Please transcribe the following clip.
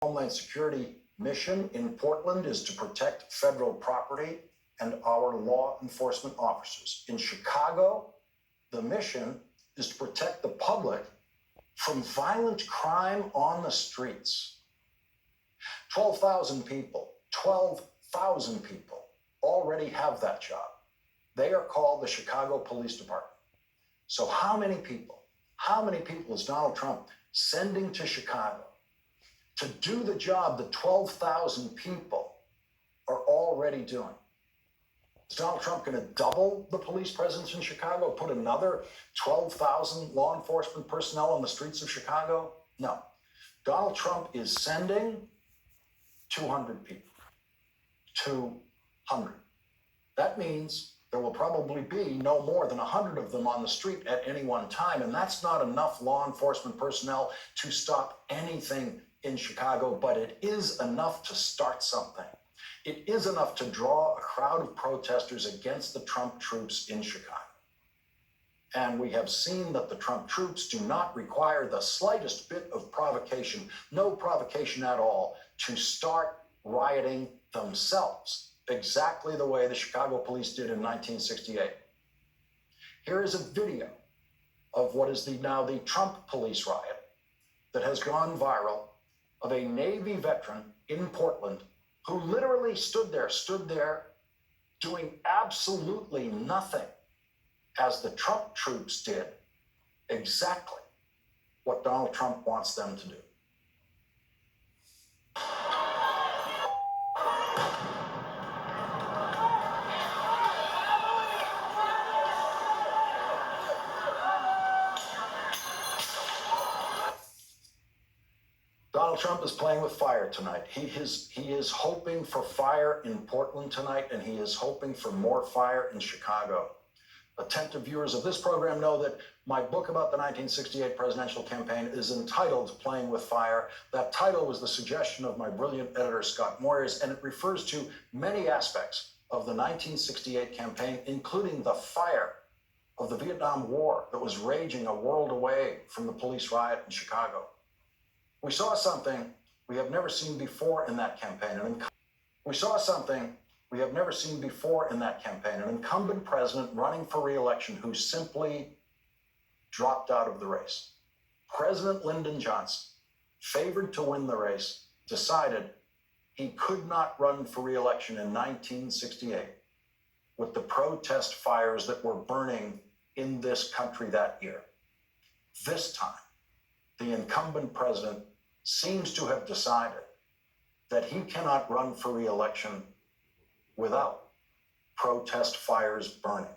Homeland Security mission in Portland is to protect federal property and our law enforcement officers. In Chicago, the mission is to protect the public from violent crime on the streets. 12,000 people already have that job. They are called the Chicago Police Department. So how many people is Donald Trump sending to Chicago to do the job that 12,000 people are already doing? Is Donald Trump going to double the police presence in Chicago, put another 12,000 law enforcement personnel on the streets of Chicago? No. Donald Trump is sending 200 people. 200. That means there will probably be no more than 100 of them on the street at any one time, and that's not enough law enforcement personnel to stop anything in Chicago, but it is enough to start something. It is enough to draw a crowd of protesters against the Trump troops in Chicago. And we have seen that the Trump troops do not require the slightest bit of provocation, no provocation at all, to start rioting themselves, exactly the way the Chicago police did in 1968. Here is a video of what is now the Trump police riot that has gone viral, of a Navy veteran in Portland who literally stood there doing absolutely nothing as the Trump troops did exactly what Donald Trump wants them to do. Donald Trump is playing with fire tonight. He is hoping for fire in Portland tonight, and he is hoping for more fire in Chicago. Attentive viewers of this program know that my book about the 1968 presidential campaign is entitled Playing with Fire. That title was the suggestion of my brilliant editor, Scott Moyers, and it refers to many aspects of the 1968 campaign, including the fire of the Vietnam War that was raging a world away from the police riot in Chicago. We saw something we have never seen before in that campaign. An incumbent president running for re-election who simply dropped out of the race. President Lyndon Johnson, favored to win the race, decided he could not run for re-election in 1968 with the protest fires that were burning in this country that year. This time, the incumbent president seems to have decided that he cannot run for re-election without protest fires burning.